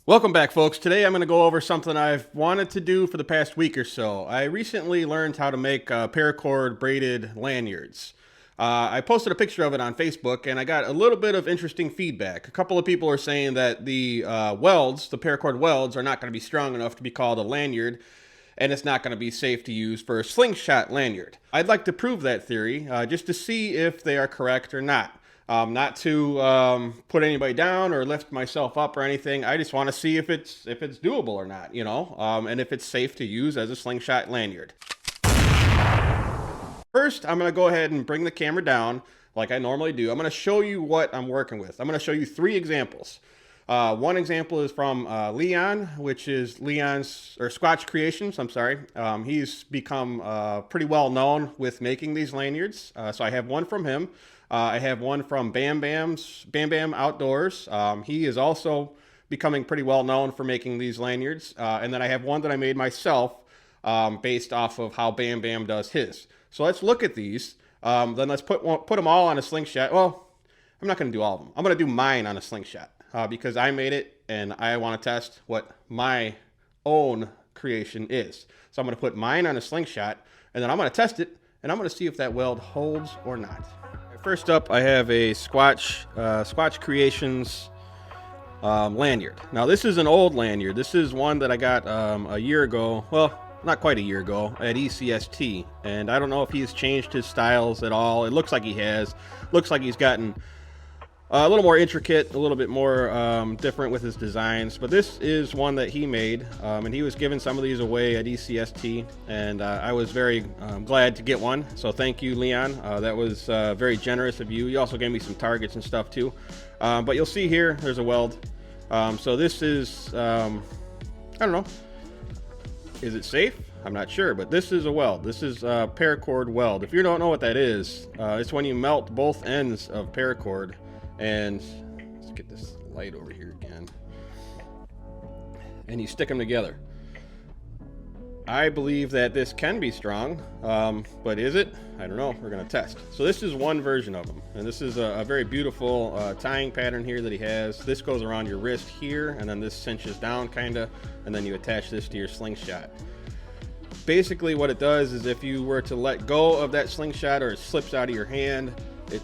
Welcome back, folks. Today I'm going to go over something I've wanted to do for the past week or so. I recently learned how to make paracord braided lanyards. I posted a picture of it on Facebook and I got a little bit of interesting feedback. A couple of people are saying that the welds, the paracord welds, are not going to be strong enough to be called a lanyard, and it's not going to be safe to use for a slingshot lanyard. I'd like to prove that theory just to see if they are correct or not. Not to put anybody down or lift myself up or anything. I just want to see if it's doable or not, you know, and if it's safe to use as a slingshot lanyard. First, I'm going to go ahead and bring the camera down like I normally do. I'm going to show you what I'm working with. I'm going to show you 3 examples. One example is from Leon, which is Leon's, or Squatch Creations, I'm sorry. He's become pretty well known with making these lanyards. So I have one from him. I have one from Bam Bam Outdoors. He is also becoming pretty well known for making these lanyards. And then I have one that I made myself based off of how Bam Bam does his. So let's look at these. Then let's put them all on a slingshot. Well, I'm not going to do all of them. I'm going to do mine on a slingshot because I made it and I want to test what my own creation is. So I'm going to put mine on a slingshot and then I'm going to test it and I'm going to see if that weld holds or not. First up, I have a Squatch Creations lanyard. Now, this is an old lanyard. This is one that I got a year ago. Well, not quite a year ago at ECST. And I don't know if he's changed his styles at all. It looks like he has. Looks like he's gotten a little more intricate, a little bit more different with his designs. But this is one that he made, and he was giving some of these away at ECST, and I was very glad to get one. So thank you, Leon. That was very generous of you. You also gave me some targets and stuff too. But you'll see here, there's a weld. So this is, I don't know. Is it safe? I'm not sure, but this is a weld. This is a paracord weld. If you don't know what that is, it's when you melt both ends of paracord. And let's get this light over here again. And you stick them together. I believe that this can be strong, but is it? I don't know. We're going to test. So this is one version of them. And this is a very beautiful tying pattern here that he has. This goes around your wrist here, and then this cinches down kind of, and then you attach this to your slingshot. Basically what it does is if you were to let go of that slingshot or it slips out of your hand,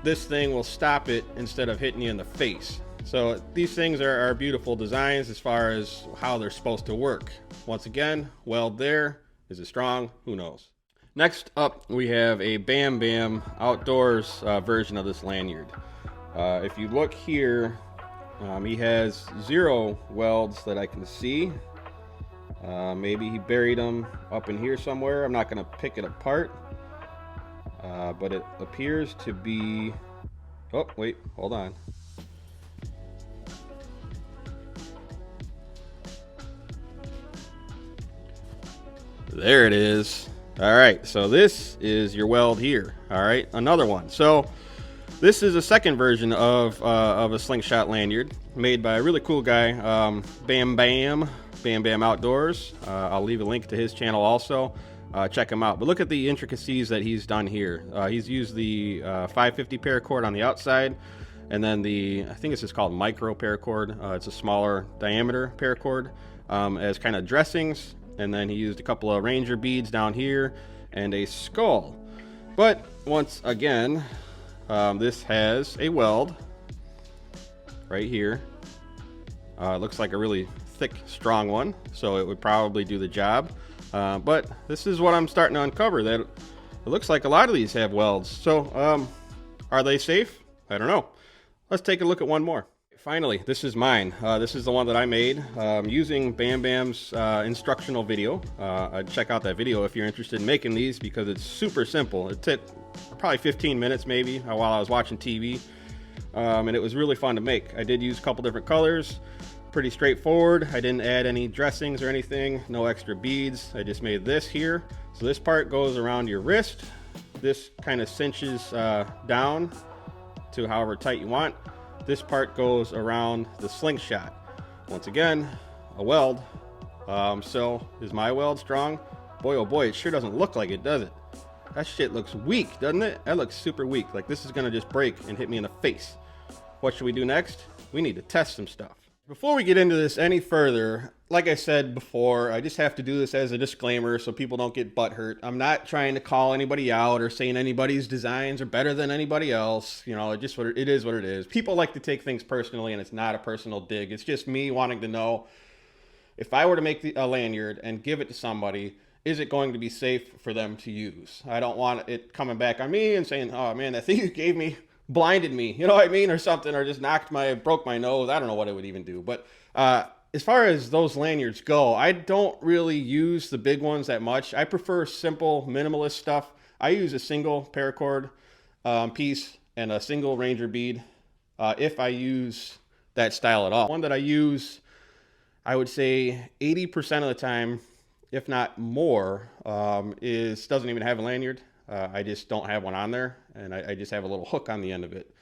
this thing will stop it instead of hitting you in the face. So these things are beautiful designs as far as how they're supposed to work. Once again, weld there. Is it strong? Who knows? Next up, we have a Bam Bam Outdoors version of this lanyard. If you look here, he has 0 welds that I can see. Maybe he buried them up in here somewhere. I'm not going to pick it apart. But it appears to be, oh wait, hold on. There it is. All right, so this is your weld here. All right, another one. So this is a second version of a slingshot lanyard made by a really cool guy, Bam Bam Outdoors. I'll leave a link to his channel also. Check him out. But look at the intricacies that he's done here. He's used the 550 paracord on the outside, and then I think this is called micro paracord. It's a smaller diameter paracord as kind of dressings, and then he used a couple of ranger beads down here and a skull. But once again, this has a weld right here. It looks like a really thick, strong one, so it would probably do the job. But this is what I'm starting to uncover, that it looks like a lot of these have welds. So are they safe? I don't know. Let's take a look at one more. Finally, this is mine. This is the one that I made using Bam Bam's instructional video. Check out that video if you're interested in making these, because it's super simple. It took probably 15 minutes maybe while I was watching TV, and it was really fun to make. I did use a couple different colors. Pretty straightforward. I didn't add any dressings or anything, no extra beads. I just made this here. So this part goes around your wrist. This kind of cinches down to however tight you want. This part goes around the slingshot. Once again, a weld. So is my weld strong? Boy, oh boy, it sure doesn't look like it, does it? That shit looks weak, doesn't it? That looks super weak. Like this is gonna just break and hit me in the face. What should we do next? We need to test some stuff. Before we get into this any further, like I said before, I just have to do this as a disclaimer so people don't get butthurt. I'm not trying to call anybody out or saying anybody's designs are better than anybody else. You know, it is what it is. People like to take things personally, and it's not a personal dig. It's just me wanting to know, if I were to make a lanyard and give it to somebody, is it going to be safe for them to use? I don't want it coming back on me and saying, oh man, that thing you gave me blinded me, you know what I mean, or something, or just broke my nose. I don't know what it would even do. But as far as those lanyards go, I don't really use the big ones that much. I prefer simple, minimalist stuff. I use a single paracord piece and a single Ranger bead if I use that style at all. One that I use, I would say 80% of the time, if not more, doesn't even have a lanyard. I just don't have one on there, and I just have a little hook on the end of it,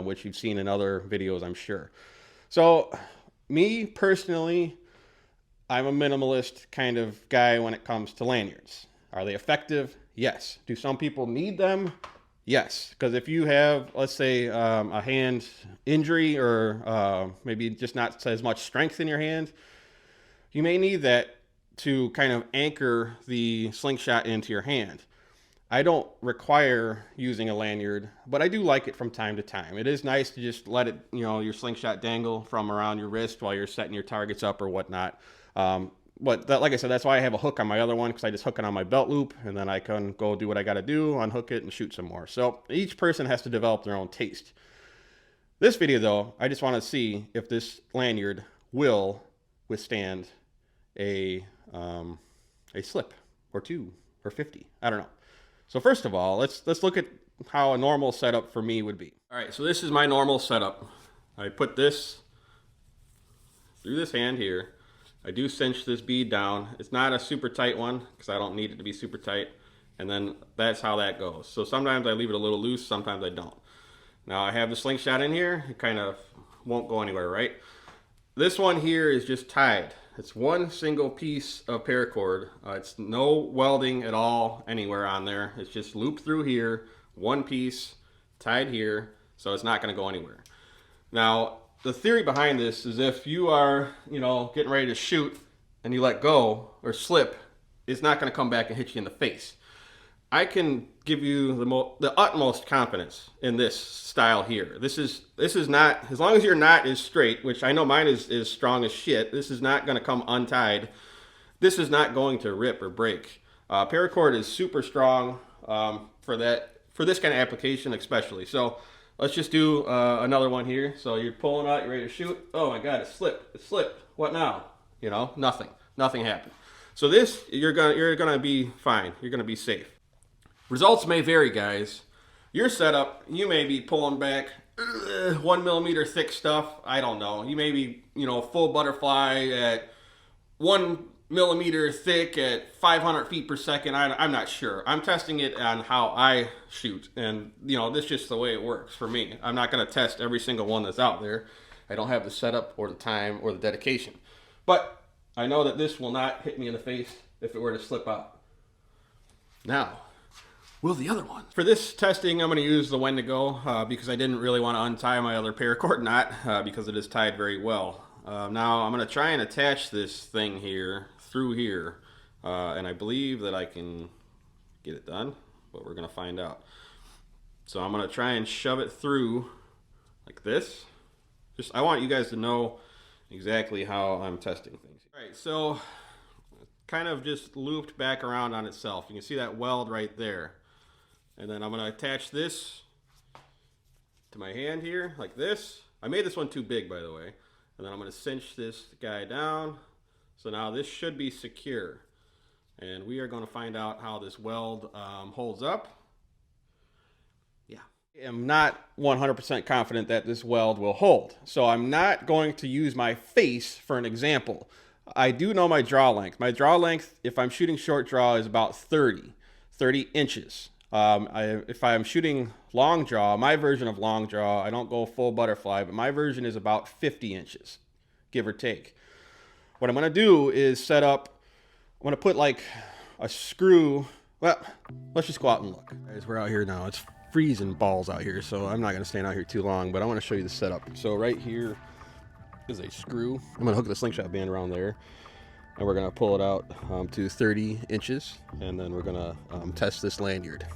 which you've seen in other videos, I'm sure. So me personally, I'm a minimalist kind of guy when it comes to lanyards. Are they effective? Yes. Do some people need them? Yes. Because if you have, let's say, a hand injury or maybe just not as much strength in your hand, you may need that to kind of anchor the slingshot into your hand. I don't require using a lanyard, but I do like it from time to time. It is nice to just let it, your slingshot dangle from around your wrist while you're setting your targets up or whatnot. But like I said, that's why I have a hook on my other one, because I just hook it on my belt loop, and then I can go do what I got to do, unhook it, and shoot some more. So each person has to develop their own taste. This video, though, I just want to see if this lanyard will withstand a slip or two or 50. I don't know. So first of all, let's look at how a normal setup for me would be. All right, so this is my normal setup. I put this through this hand here. I do cinch this bead down. It's not a super tight one because I don't need it to be super tight. And then that's how that goes. So sometimes I leave it a little loose, sometimes I don't. Now I have the slingshot in here. It kind of won't go anywhere, right? This one here is just tied. It's one single piece of paracord. It's no welding at all anywhere on there. It's just looped through here, one piece, tied here, so it's not going to go anywhere. Now, the theory behind this is if you are, getting ready to shoot and you let go or slip, it's not going to come back and hit you in the face. I can give you the utmost confidence in this style here. This is not, as long as your knot is straight, which I know mine is strong as shit, this is not going to come untied. This is not going to rip or break. Paracord is super strong for this kind of application especially. So let's just do another one here. So you're pulling out, you're ready to shoot. Oh my God, it slipped. It slipped. What now? Nothing. Nothing happened. So this, you're gonna be fine. You're gonna be safe. Results may vary, guys. Your setup, you may be pulling back 1 millimeter thick stuff. I don't know. You may be, full butterfly at 1 millimeter thick at 500 feet per second. I'm not sure. I'm testing it on how I shoot. And, this is just the way it works for me. I'm not going to test every single one that's out there. I don't have the setup or the time or the dedication. But I know that this will not hit me in the face if it were to slip out. Now, will the other one? For this testing, I'm going to use the Wendigo because I didn't really want to untie my other paracord knot because it is tied very well. Now I'm going to try and attach this thing here through here, and I believe that I can get it done, but we're going to find out. So I'm going to try and shove it through like this. I want you guys to know exactly how I'm testing things. All right, so kind of just looped back around on itself. You can see that weld right there. And then I'm going to attach this to my hand here, like this. I made this one too big, by the way. And then I'm going to cinch this guy down. So now this should be secure. And we are going to find out how this weld holds up. Yeah. I'm not 100% confident that this weld will hold. So I'm not going to use my face for an example. I do know my draw length. My draw length, if I'm shooting short draw, is about 30 inches. If I'm shooting long draw, my version of long draw, I don't go full butterfly, but my version is about 50 inches, give or take. What I'm going to do is set up, I'm going to put like a screw. Well, let's just go out and look. Guys, we're out here now. It's freezing balls out here, so I'm not going to stand out here too long, but I want to show you the setup. So right here, is a screw. I'm gonna hook the slingshot band around there, and we're gonna pull it out to 30 inches, and then we're gonna test this lanyard.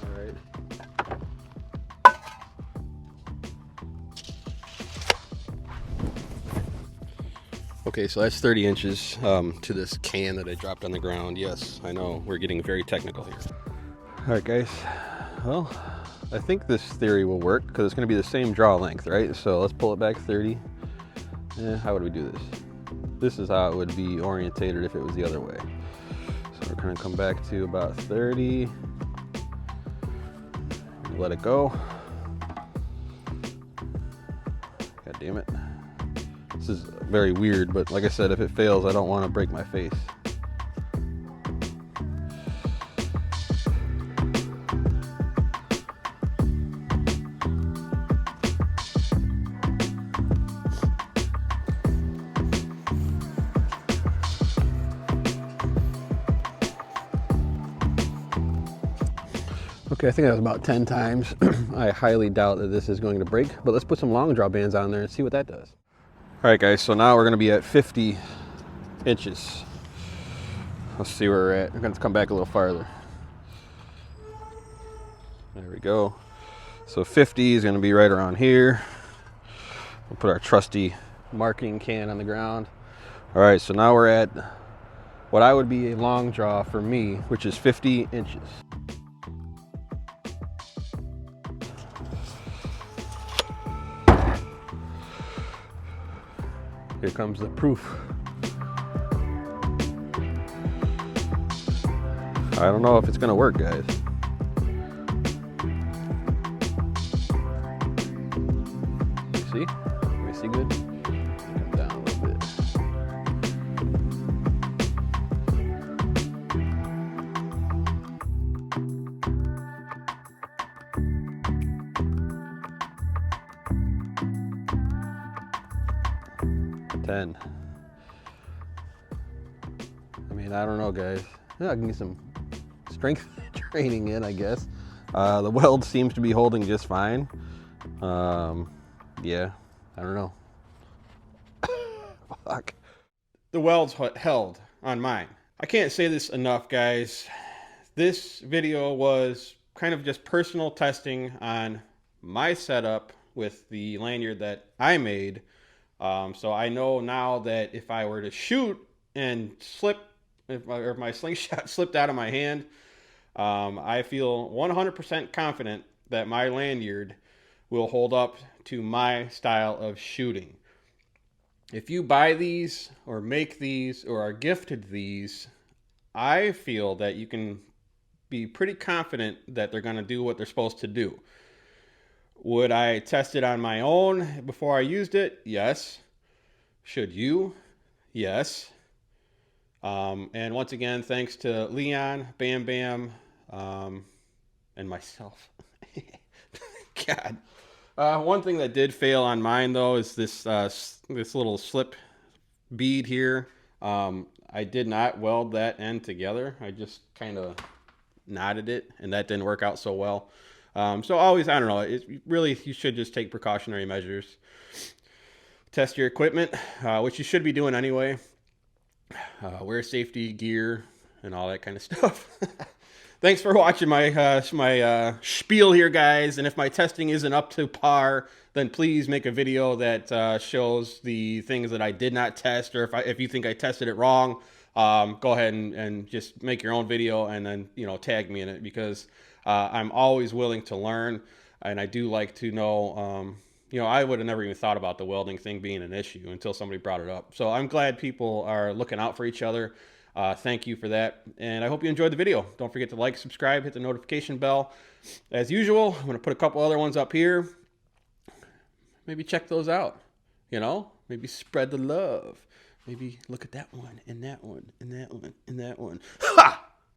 All right. Okay, so that's 30 inches to this can that I dropped on the ground. Yes, I know, we're getting very technical here. All right, guys. Well, I think this theory will work because it's going to be the same draw length, right? So let's pull it back 30. How would we do this? This is how it would be orientated if it was the other way. So we're going to come back to about 30. Let it go. God damn it. This is very weird, but like I said, if it fails, I don't want to break my face. Okay, I think that was about 10 times. I highly doubt that this is going to break, but let's put some long draw bands on there and see what that does. All right, guys, so now we're gonna be at 50 inches. Let's see where we're at. We're gonna come back a little farther. There we go. So 50 is gonna be right around here. We'll put our trusty marking can on the ground. All right, so now we're at what I would be a long draw for me, which is 50 inches. Here comes the proof. I don't know if it's gonna work, guys. See? Can we see good? Come down a little bit. I mean, I don't know, guys. Yeah, I can get some strength training in, I guess. The weld seems to be holding just fine. Yeah, I don't know. Fuck. The weld's held on mine. I can't say this enough, guys. This video was kind of just personal testing on my setup with the lanyard that I made. So I know now that if I were to shoot and slip, if my slingshot slipped out of my hand, I feel 100% confident that my lanyard will hold up to my style of shooting. If you buy these or make these or are gifted these, I feel that you can be pretty confident that they're going to do what they're supposed to do. Would I test it on my own before I used it? Yes. Should you? Yes. And once again, thanks to Leon, Bam Bam, and myself. God. One thing that did fail on mine, though, is this little slip bead here. I did not weld that end together. I just kind of knotted it, and that didn't work out so well. So always, I don't know, you should just take precautionary measures. Test your equipment, which you should be doing anyway. Wear safety gear and all that kind of stuff. Thanks for watching my spiel here, guys. And if my testing isn't up to par, then please make a video that shows the things that I did not test, or if you think I tested it wrong, go ahead and just make your own video and then tag me in it, because I'm always willing to learn, and I do like to know. I would have never even thought about the welding thing being an issue until somebody brought it up. So I'm glad people are looking out for each other. Thank you for that. And I hope you enjoyed the video. Don't forget to like, subscribe, hit the notification bell. As usual, I'm going to put a couple other ones up here. Maybe check those out. Maybe spread the love. Maybe look at that one, and that one, and that one, and that one. Ha!